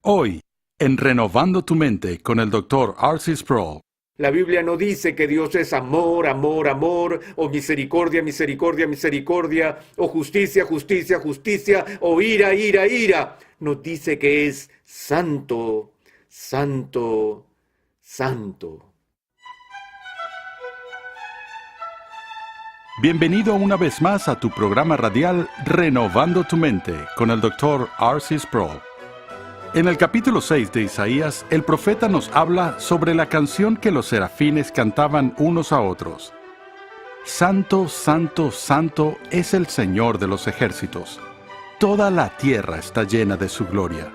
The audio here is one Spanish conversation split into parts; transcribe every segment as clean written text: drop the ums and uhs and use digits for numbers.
Hoy, en Renovando tu Mente con el Dr. R.C. Sproul. La Biblia no dice que Dios es amor, amor, amor, o misericordia, misericordia, misericordia, o justicia, justicia, justicia, o ira, ira, ira. Nos dice que es santo, santo, santo. Bienvenido una vez más a tu programa radial Renovando tu Mente con el Dr. R.C. Sproul. En el capítulo 6 de Isaías, el profeta nos habla sobre la canción que los serafines cantaban unos a otros. Santo, santo, santo es el Señor de los ejércitos. Toda la tierra está llena de su gloria.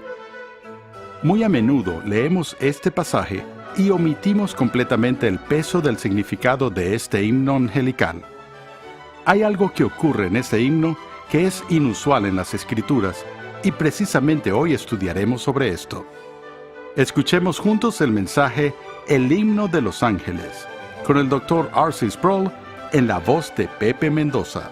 Muy a menudo leemos este pasaje y omitimos completamente el peso del significado de este himno angelical. Hay algo que ocurre en este himno que es inusual en las Escrituras, y precisamente hoy estudiaremos sobre esto. Escuchemos juntos el mensaje El himno de los ángeles, con el Dr. R.C. Sproul en la voz de Pepe Mendoza.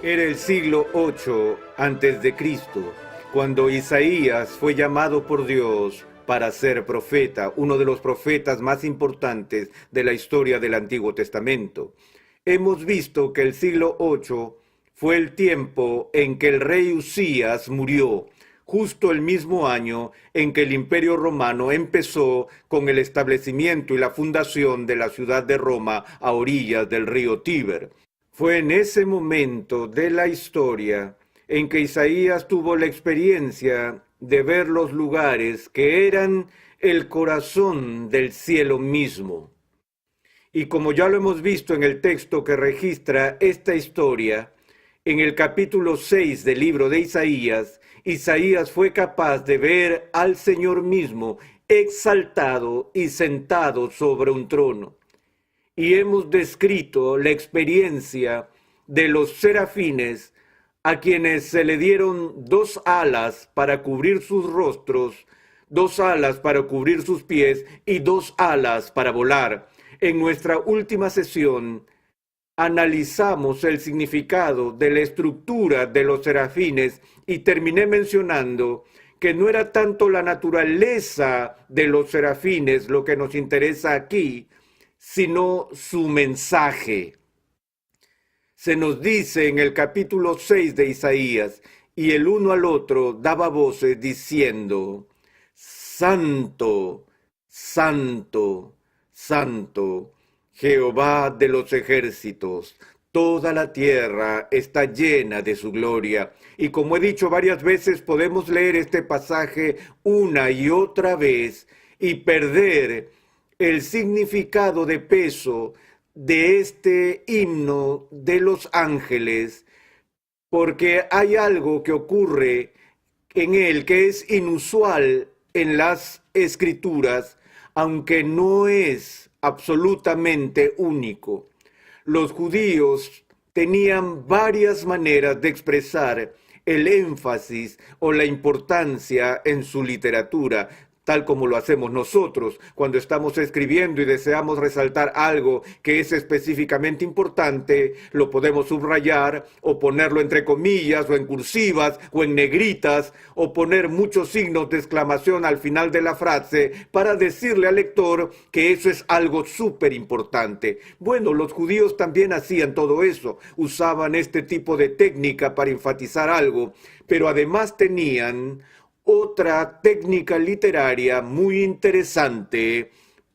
Era el siglo 8 antes de Cristo, cuando Isaías fue llamado por Dios para ser profeta, uno de los profetas más importantes de la historia del Antiguo Testamento. Hemos visto que el siglo 8 fue el tiempo en que el rey Usías murió, justo el mismo año en que el Imperio Romano empezó con el establecimiento y la fundación de la ciudad de Roma a orillas del río Tíber. Fue en ese momento de la historia en que Isaías tuvo la experiencia de ver los lugares que eran el corazón del cielo mismo. Y como ya lo hemos visto en el texto que registra esta historia, en el capítulo 6 del libro de Isaías, Isaías fue capaz de ver al Señor mismo exaltado y sentado sobre un trono. Y hemos descrito la experiencia de los serafines a quienes se le dieron 2 alas para cubrir sus rostros, 2 alas para cubrir sus pies y 2 alas para volar. En nuestra última sesión analizamos el significado de la estructura de los serafines y terminé mencionando que no era tanto la naturaleza de los serafines lo que nos interesa aquí, sino su mensaje. Se nos dice en el capítulo 6 de Isaías, y el uno al otro daba voces diciendo, Santo, Santo, Santo, Jehová de los ejércitos, toda la tierra está llena de su gloria. Y como he dicho varias veces, podemos leer este pasaje una y otra vez y perder el significado de peso de este himno de los ángeles, porque hay algo que ocurre en él que es inusual en las escrituras, aunque no es absolutamente único. Los judíos tenían varias maneras de expresar el énfasis o la importancia en su literatura, tal como lo hacemos nosotros cuando estamos escribiendo y deseamos resaltar algo que es específicamente importante, lo podemos subrayar o ponerlo entre comillas o en cursivas o en negritas o poner muchos signos de exclamación al final de la frase para decirle al lector que eso es algo súper importante. Bueno, los judíos también hacían todo eso, usaban este tipo de técnica para enfatizar algo, pero además tenían otra técnica literaria muy interesante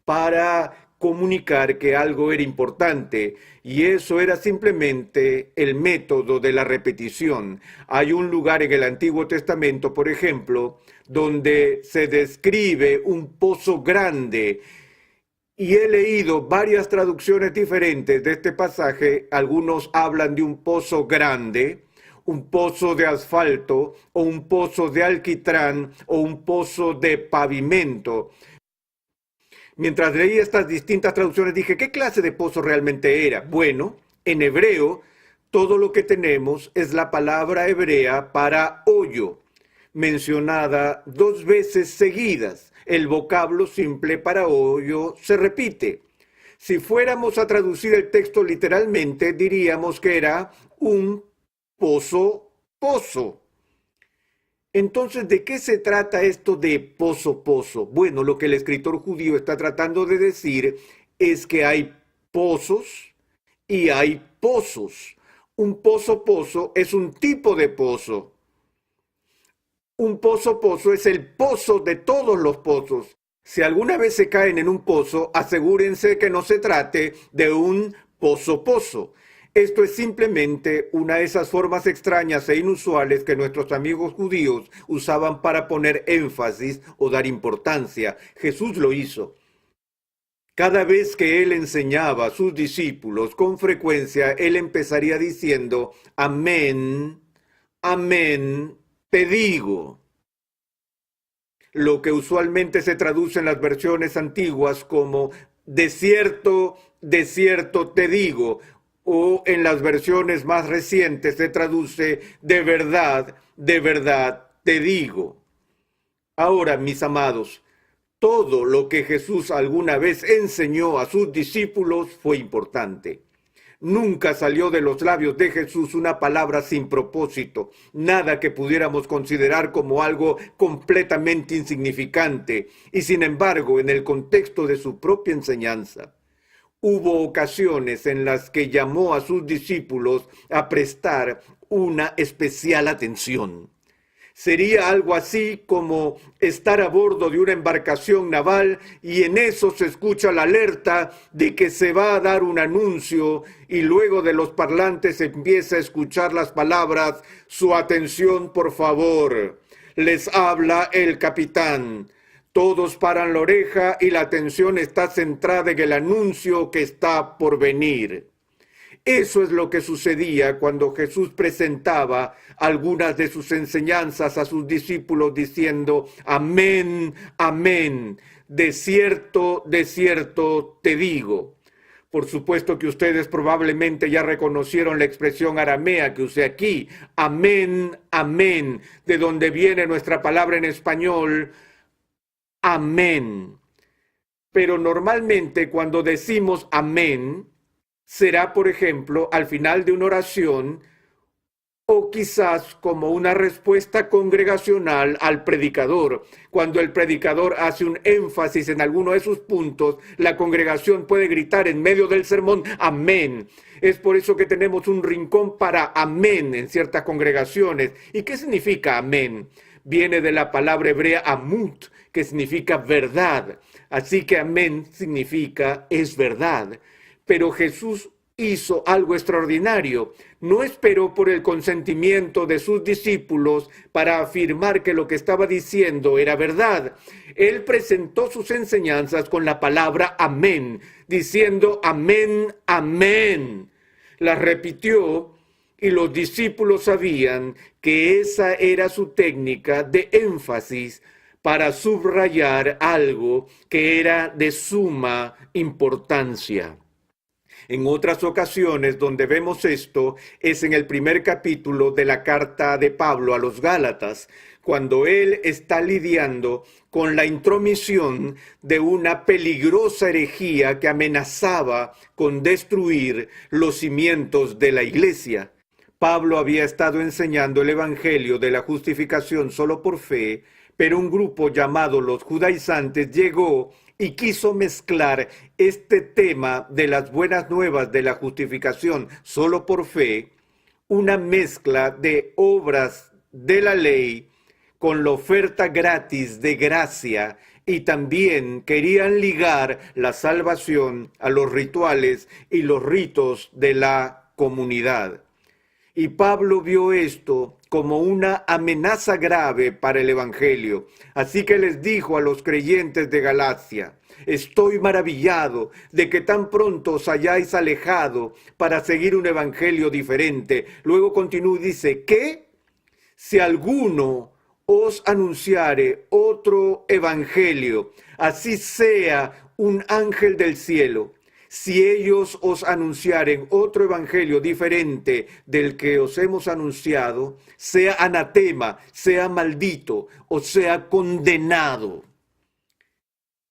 para comunicar que algo era importante, y eso era simplemente el método de la repetición. Hay un lugar en el Antiguo Testamento, por ejemplo, donde se describe un pozo grande, y he leído varias traducciones diferentes de este pasaje. Algunos hablan de un pozo grande, un pozo de asfalto, o un pozo de alquitrán, o un pozo de pavimento. Mientras leía estas distintas traducciones dije, ¿qué clase de pozo realmente era? Bueno, en hebreo, todo lo que tenemos es la palabra hebrea para hoyo, mencionada 2 veces seguidas. El vocablo simple para hoyo se repite. Si fuéramos a traducir el texto literalmente, diríamos que era un pozo. Entonces, ¿de qué se trata esto de pozo, pozo? Bueno, lo que el escritor judío está tratando de decir es que hay pozos y hay pozos. Un pozo, pozo es un tipo de pozo. Un pozo, pozo es el pozo de todos los pozos. Si alguna vez se caen en un pozo, asegúrense que no se trate de un pozo, pozo. Esto es simplemente una de esas formas extrañas e inusuales que nuestros amigos judíos usaban para poner énfasis o dar importancia. Jesús lo hizo. Cada vez que él enseñaba a sus discípulos, con frecuencia él empezaría diciendo, amén, amén, te digo. Lo que usualmente se traduce en las versiones antiguas como de cierto te digo, o en las versiones más recientes se traduce de verdad te digo. Ahora, mis amados, todo lo que Jesús alguna vez enseñó a sus discípulos fue importante. Nunca salió de los labios de Jesús una palabra sin propósito, nada que pudiéramos considerar como algo completamente insignificante, y sin embargo, en el contexto de su propia enseñanza, hubo ocasiones en las que llamó a sus discípulos a prestar una especial atención. Sería algo así como estar a bordo de una embarcación naval y en eso se escucha la alerta de que se va a dar un anuncio y luego de los parlantes se empieza a escuchar las palabras, su atención por favor, les habla el capitán. Todos paran la oreja y la atención está centrada en el anuncio que está por venir. Eso es lo que sucedía cuando Jesús presentaba algunas de sus enseñanzas a sus discípulos diciendo, amén, amén, de cierto te digo. Por supuesto que ustedes probablemente ya reconocieron la expresión aramea que usé aquí, amén, amén, de donde viene nuestra palabra en español, amén. Pero normalmente cuando decimos amén, será, por ejemplo, al final de una oración o quizás como una respuesta congregacional al predicador. Cuando el predicador hace un énfasis en alguno de sus puntos, la congregación puede gritar en medio del sermón, amén. Es por eso que tenemos un rincón para amén en ciertas congregaciones. ¿Y qué significa amén? Viene de la palabra hebrea amut, que significa verdad. Así que amén significa es verdad. Pero Jesús hizo algo extraordinario. No esperó por el consentimiento de sus discípulos para afirmar que lo que estaba diciendo era verdad. Él presentó sus enseñanzas con la palabra amén, diciendo amén, amén. Las repitió y los discípulos sabían que esa era su técnica de énfasis para subrayar algo que era de suma importancia. En otras ocasiones donde vemos esto es en el primer capítulo de la carta de Pablo a los Gálatas, cuando él está lidiando con la intromisión de una peligrosa herejía que amenazaba con destruir los cimientos de la iglesia. Pablo había estado enseñando el evangelio de la justificación solo por fe, pero un grupo llamado los judaizantes llegó y quiso mezclar este tema de las buenas nuevas de la justificación solo por fe, una mezcla de obras de la ley con la oferta gratis de gracia, y también querían ligar la salvación a los rituales y los ritos de la comunidad. Y Pablo vio esto como una amenaza grave para el evangelio. Así que les dijo a los creyentes de Galacia, estoy maravillado de que tan pronto os hayáis alejado para seguir un evangelio diferente. Luego continúa y dice, ¿qué? Si alguno os anunciare otro evangelio, así sea un ángel del cielo, si ellos os anunciaren otro evangelio diferente del que os hemos anunciado, sea anatema, sea maldito o sea condenado.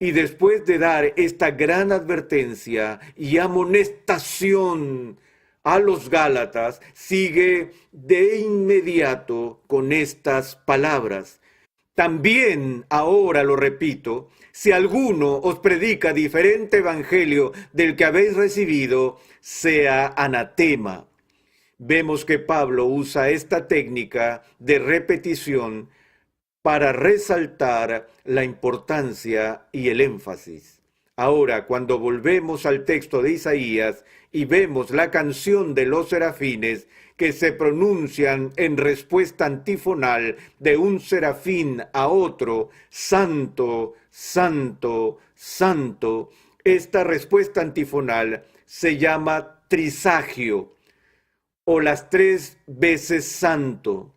Y después de dar esta gran advertencia y amonestación a los Gálatas, sigue de inmediato con estas palabras. También ahora lo repito, si alguno os predica diferente evangelio del que habéis recibido, sea anatema. Vemos que Pablo usa esta técnica de repetición para resaltar la importancia y el énfasis. Ahora, cuando volvemos al texto de Isaías y vemos la canción de los serafines que se pronuncian en respuesta antifonal de un serafín a otro, santo, santo, santo, esta respuesta antifonal se llama trisagio, o las 3 veces santo,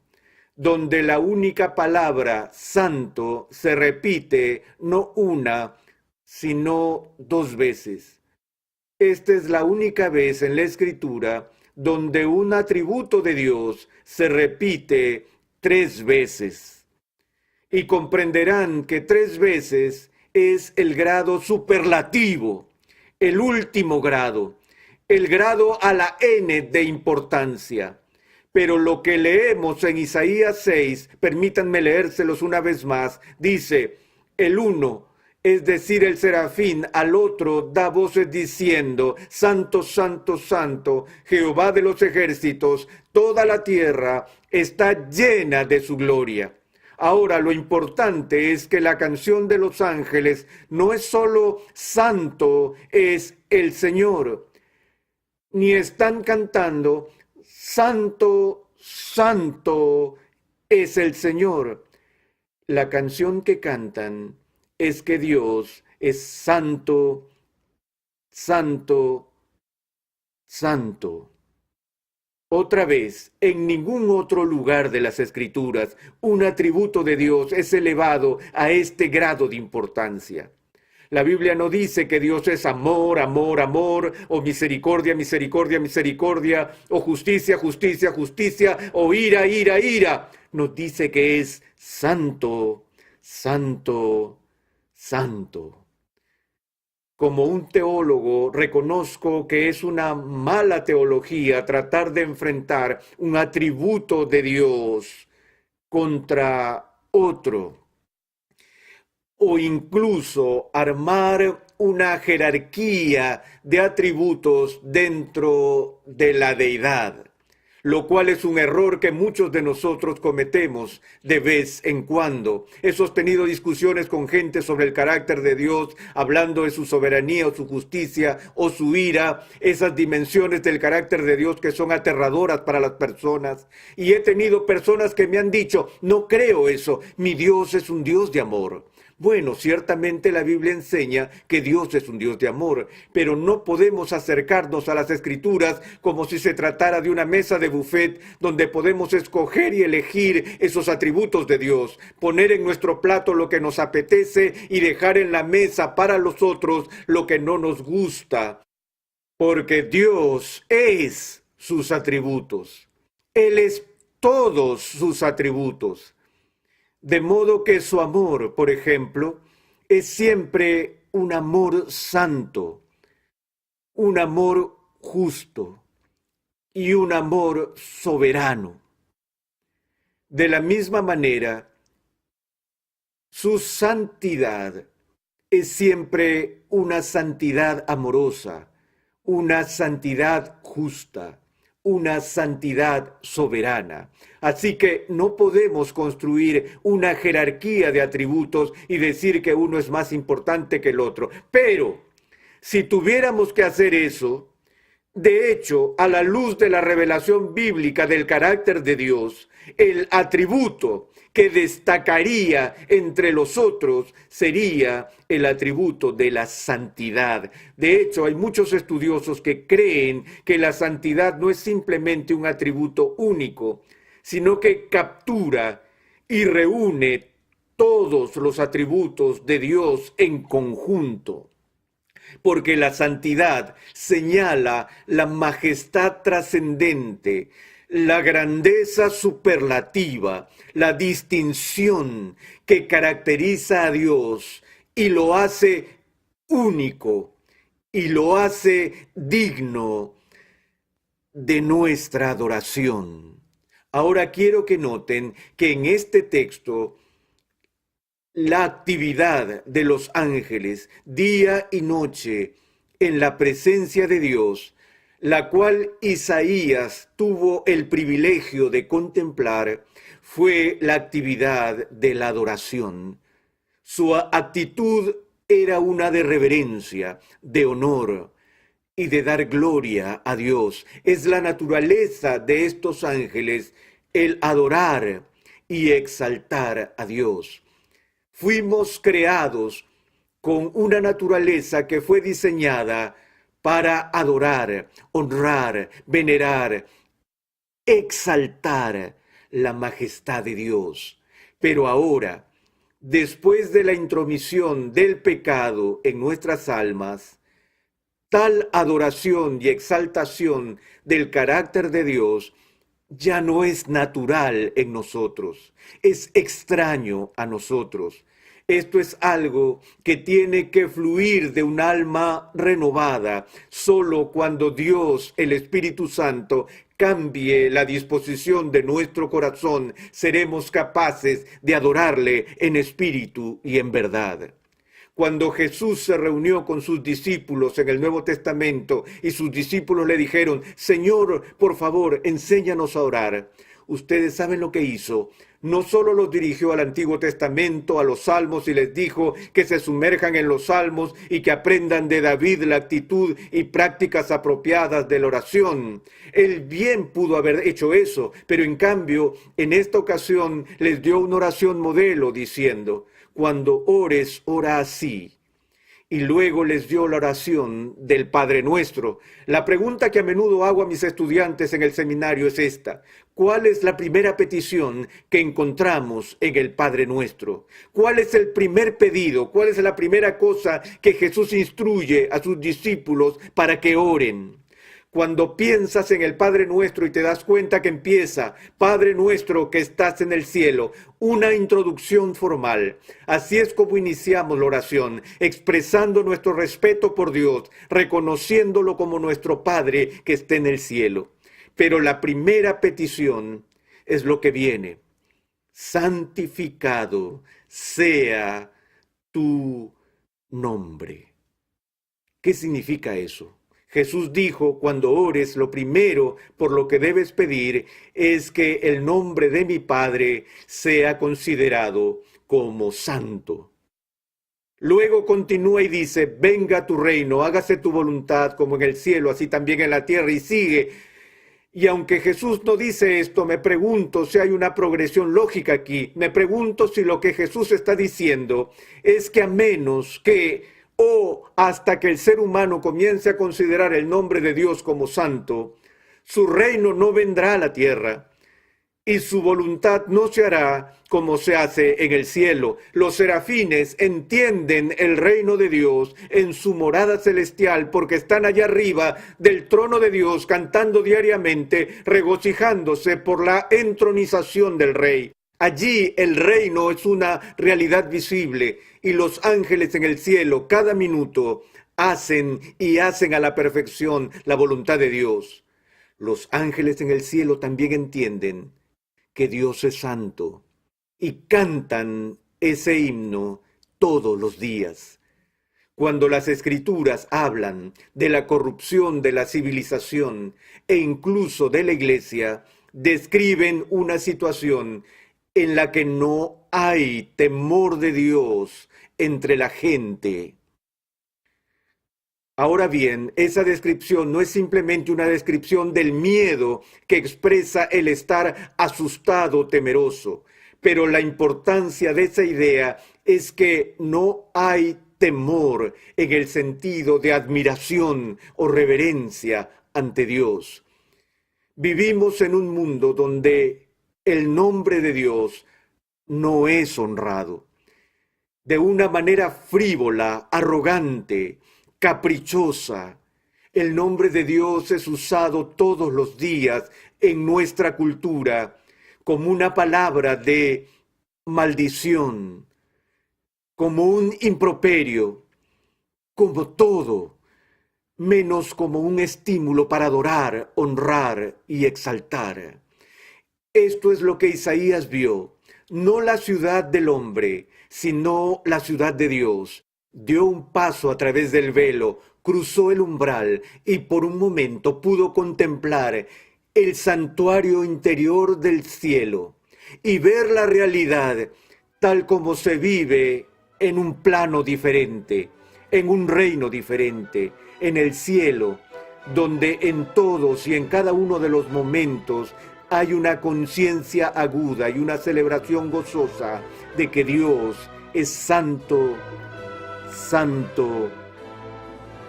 donde la única palabra santo se repite no una, sino 2 veces. Esta es la única vez en la Escritura donde un atributo de Dios se repite 3 veces. Y comprenderán que 3 veces es el grado superlativo, el último grado, el grado a la n de importancia. Pero lo que leemos en Isaías 6, permítanme leérselos una vez más, dice, el uno, es decir, el serafín, al otro da voces diciendo, Santo, Santo, Santo, Jehová de los ejércitos, toda la tierra está llena de su gloria. Ahora, lo importante es que la canción de los ángeles no es solo Santo, es el Señor. Ni están cantando, Santo, Santo es el Señor. La canción que cantan es que Dios es santo, santo, santo. Otra vez, en ningún otro lugar de las Escrituras, un atributo de Dios es elevado a este grado de importancia. La Biblia no dice que Dios es amor, amor, amor, o misericordia, misericordia, misericordia, o justicia, justicia, justicia, o ira, ira, ira. Nos dice que es santo, santo, santo. Como un teólogo, reconozco que es una mala teología tratar de enfrentar un atributo de Dios contra otro, o incluso armar una jerarquía de atributos dentro de la deidad, lo cual es un error que muchos de nosotros cometemos de vez en cuando. He sostenido discusiones con gente sobre el carácter de Dios, hablando de su soberanía o su justicia o su ira, esas dimensiones del carácter de Dios que son aterradoras para las personas. Y he tenido personas que me han dicho, no creo eso, mi Dios es un Dios de amor. Bueno, ciertamente la Biblia enseña que Dios es un Dios de amor, pero no podemos acercarnos a las Escrituras como si se tratara de una mesa de buffet donde podemos escoger y elegir esos atributos de Dios, poner en nuestro plato lo que nos apetece y dejar en la mesa para los otros lo que no nos gusta, porque Dios es sus atributos. Él es todos sus atributos. De modo que su amor, por ejemplo, es siempre un amor santo, un amor justo y un amor soberano. De la misma manera, su santidad es siempre una santidad amorosa, una santidad justa, una santidad soberana. Así que no podemos construir una jerarquía de atributos y decir que uno es más importante que el otro. Pero si tuviéramos que hacer eso, de hecho, a la luz de la revelación bíblica del carácter de Dios, el atributo que destacaría entre los otros sería el atributo de la santidad. De hecho, hay muchos estudiosos que creen que la santidad no es simplemente un atributo único, sino que captura y reúne todos los atributos de Dios en conjunto. Porque la santidad señala la majestad trascendente, la grandeza superlativa, la distinción que caracteriza a Dios y lo hace único y lo hace digno de nuestra adoración. Ahora quiero que noten que en este texto la actividad de los ángeles día y noche en la presencia de Dios, la cual Isaías tuvo el privilegio de contemplar, fue la actividad de la adoración. Su actitud era una de reverencia, de honor y de dar gloria a Dios. Es la naturaleza de estos ángeles el adorar y exaltar a Dios. Fuimos creados con una naturaleza que fue diseñada para adorar, honrar, venerar, exaltar la majestad de Dios. Pero ahora, después de la intromisión del pecado en nuestras almas, tal adoración y exaltación del carácter de Dios ya no es natural en nosotros, es extraño a nosotros. Esto es algo que tiene que fluir de un alma renovada. Solo cuando Dios, el Espíritu Santo, cambie la disposición de nuestro corazón, seremos capaces de adorarle en espíritu y en verdad. Cuando Jesús se reunió con sus discípulos en el Nuevo Testamento y sus discípulos le dijeron, Señor, por favor, enséñanos a orar. Ustedes saben lo que hizo. No solo los dirigió al Antiguo Testamento, a los Salmos, y les dijo que se sumerjan en los Salmos y que aprendan de David la actitud y prácticas apropiadas de la oración. Él bien pudo haber hecho eso, pero en cambio, en esta ocasión les dio una oración modelo diciendo, cuando ores, ora así. Y luego les dio la oración del Padre Nuestro. La pregunta que a menudo hago a mis estudiantes en el seminario es esta. ¿Cuál es la primera petición que encontramos en el Padre Nuestro? ¿Cuál es el primer pedido? ¿Cuál es la primera cosa que Jesús instruye a sus discípulos para que oren? Cuando piensas en el Padre Nuestro y te das cuenta que empieza, Padre Nuestro que estás en el cielo, una introducción formal. Así es como iniciamos la oración, expresando nuestro respeto por Dios, reconociéndolo como nuestro Padre que está en el cielo. Pero la primera petición es lo que viene. Santificado sea tu nombre. ¿Qué significa eso? Jesús dijo, cuando ores, lo primero por lo que debes pedir es que el nombre de mi Padre sea considerado como santo. Luego continúa y dice, venga tu reino, hágase tu voluntad como en el cielo, así también en la tierra, y sigue. Y aunque Jesús no dice esto, me pregunto si hay una progresión lógica aquí. Me pregunto si lo que Jesús está diciendo es que a menos que hasta que el ser humano comience a considerar el nombre de Dios como santo, su reino no vendrá a la tierra y su voluntad no se hará como se hace en el cielo. Los serafines entienden el reino de Dios en su morada celestial porque están allá arriba del trono de Dios cantando diariamente, regocijándose por la entronización del Rey. Allí el reino es una realidad visible y los ángeles en el cielo cada minuto hacen a la perfección la voluntad de Dios. Los ángeles en el cielo también entienden que Dios es santo y cantan ese himno todos los días. Cuando las Escrituras hablan de la corrupción de la civilización e incluso de la Iglesia, describen una situación en la que no hay temor de Dios entre la gente. Ahora bien, esa descripción no es simplemente una descripción del miedo que expresa el estar asustado, temeroso, pero la importancia de esa idea es que no hay temor en el sentido de admiración o reverencia ante Dios. Vivimos en un mundo donde el nombre de Dios no es honrado. De una manera frívola, arrogante, caprichosa, el nombre de Dios es usado todos los días en nuestra cultura como una palabra de maldición, como un improperio, como todo. menos como un estímulo para adorar, honrar y exaltar. Esto es lo que Isaías vio, no la ciudad del hombre, sino la ciudad de Dios. Dio un paso a través del velo, cruzó el umbral y por un momento pudo contemplar el santuario interior del cielo y ver la realidad tal como se vive en un plano diferente, en un reino diferente, en el cielo, donde en todos y en cada uno de los momentos hay una conciencia aguda y una celebración gozosa de que Dios es santo, santo,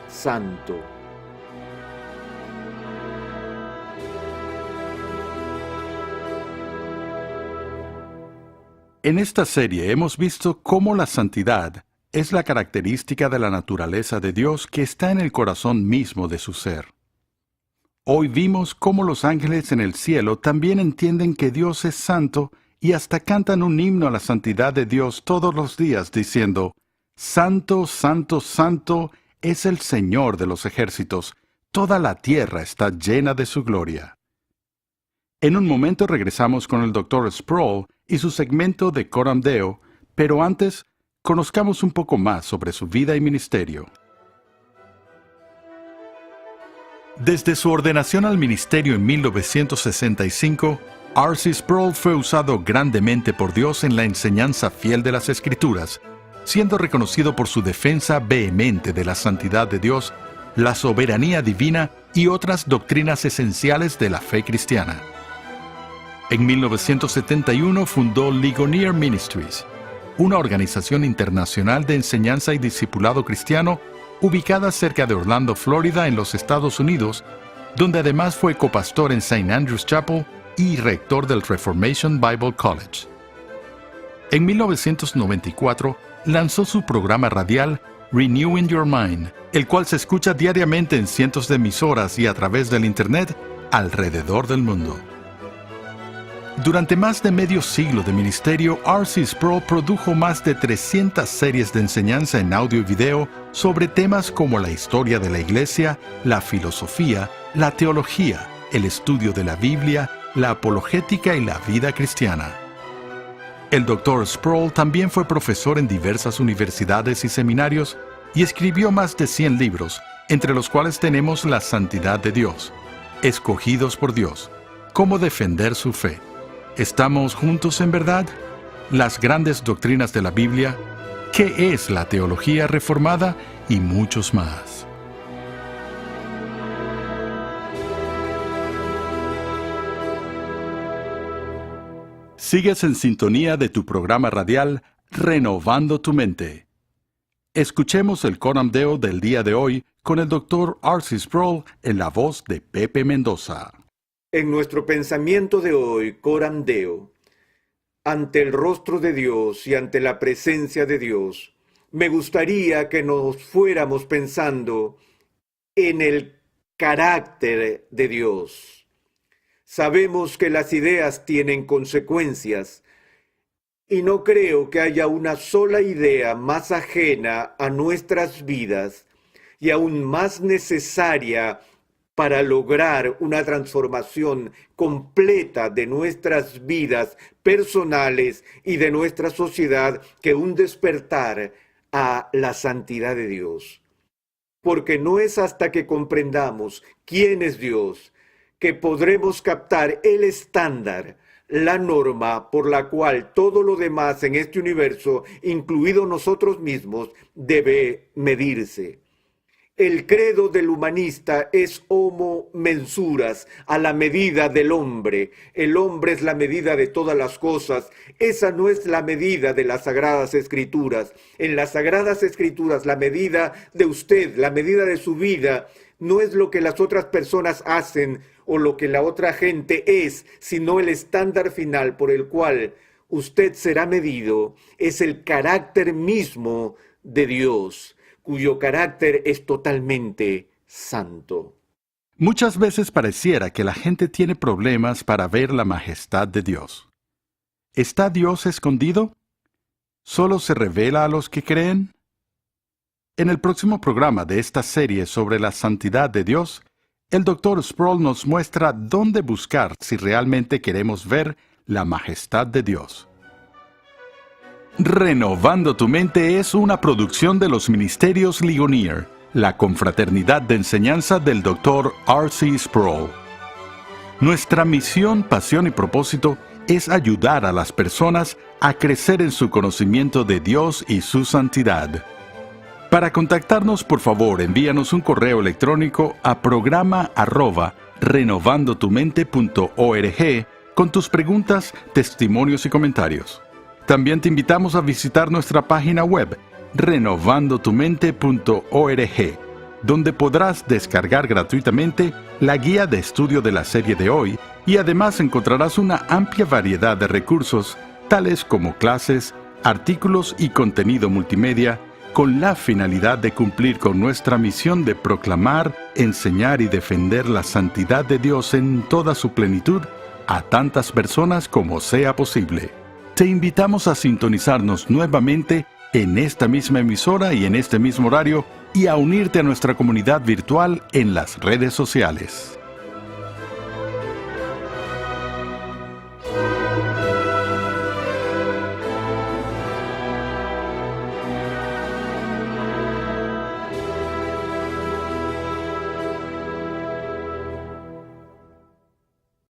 santo. En esta serie hemos visto cómo la santidad es la característica de la naturaleza de Dios que está en el corazón mismo de su ser. Hoy vimos cómo los ángeles en el cielo también entienden que Dios es santo y hasta cantan un himno a la santidad de Dios todos los días diciendo, Santo, santo, santo es el Señor de los ejércitos, toda la tierra está llena de su gloria. En un momento regresamos con el Dr. Sproul y su segmento de Coram Deo, pero antes, conozcamos un poco más sobre su vida y ministerio. Desde su ordenación al ministerio en 1965, R.C. Sproul fue usado grandemente por Dios en la enseñanza fiel de las Escrituras, siendo reconocido por su defensa vehemente de la santidad de Dios, la soberanía divina y otras doctrinas esenciales de la fe cristiana. En 1971 fundó Ligonier Ministries, una organización internacional de enseñanza y discipulado cristiano ubicada cerca de Orlando, Florida, en los Estados Unidos, donde además fue copastor en St. Andrew's Chapel y rector del Reformation Bible College. En 1994 lanzó su programa radial Renewing Your Mind, el cual se escucha diariamente en cientos de emisoras y a través del Internet alrededor del mundo. Durante más de medio siglo de ministerio, R.C. Sproul produjo más de 300 series de enseñanza en audio y video sobre temas como la historia de la Iglesia, la filosofía, la teología, el estudio de la Biblia, la apologética y la vida cristiana. El Dr. Sproul también fue profesor en diversas universidades y seminarios y escribió más de 100 libros, entre los cuales tenemos La Santidad de Dios, Escogidos por Dios, Cómo defender su fe, ¿Estamos juntos en verdad? Las grandes doctrinas de la Biblia, ¿qué es la teología reformada? Y muchos más. Sigues en sintonía de tu programa radial Renovando tu Mente. Escuchemos el Coram Deo del día de hoy con el Dr. R.C. Sproul en la voz de Pepe Mendoza. En nuestro pensamiento de hoy, Coram Deo, ante el rostro de Dios y ante la presencia de Dios, me gustaría que nos fuéramos pensando en el carácter de Dios. Sabemos que las ideas tienen consecuencias y no creo que haya una sola idea más ajena a nuestras vidas y aún más necesaria para lograr una transformación completa de nuestras vidas personales y de nuestra sociedad que un despertar a la santidad de Dios. Porque no es hasta que comprendamos quién es Dios que podremos captar el estándar, la norma por la cual todo lo demás en este universo, incluido nosotros mismos, debe medirse. El credo del humanista es homo mensuras, a la medida del hombre. El hombre es la medida de todas las cosas. Esa no es la medida de las Sagradas Escrituras. En las Sagradas Escrituras, la medida de usted, la medida de su vida, no es lo que las otras personas hacen o lo que la otra gente es, sino el estándar final por el cual usted será medido. Es el carácter mismo de Dios, cuyo carácter es totalmente santo. Muchas veces pareciera que la gente tiene problemas para ver la majestad de Dios. ¿Está Dios escondido? ¿Solo se revela a los que creen? En el próximo programa de esta serie sobre la santidad de Dios, el Dr. Sproul nos muestra dónde buscar si realmente queremos ver la majestad de Dios. Renovando tu mente es una producción de los Ministerios Ligonier, la confraternidad de enseñanza del Dr. R.C. Sproul. Nuestra misión, pasión y propósito es ayudar a las personas a crecer en su conocimiento de Dios y su santidad. Para contactarnos, por favor, envíanos un correo electrónico a programa@renovandotumente.org con tus preguntas, testimonios y comentarios. También te invitamos a visitar nuestra página web, renovandotumente.org, donde podrás descargar gratuitamente la guía de estudio de la serie de hoy y además encontrarás una amplia variedad de recursos, tales como clases, artículos y contenido multimedia, con la finalidad de cumplir con nuestra misión de proclamar, enseñar y defender la santidad de Dios en toda su plenitud a tantas personas como sea posible. Te invitamos a sintonizarnos nuevamente en esta misma emisora y en este mismo horario y a unirte a nuestra comunidad virtual en las redes sociales.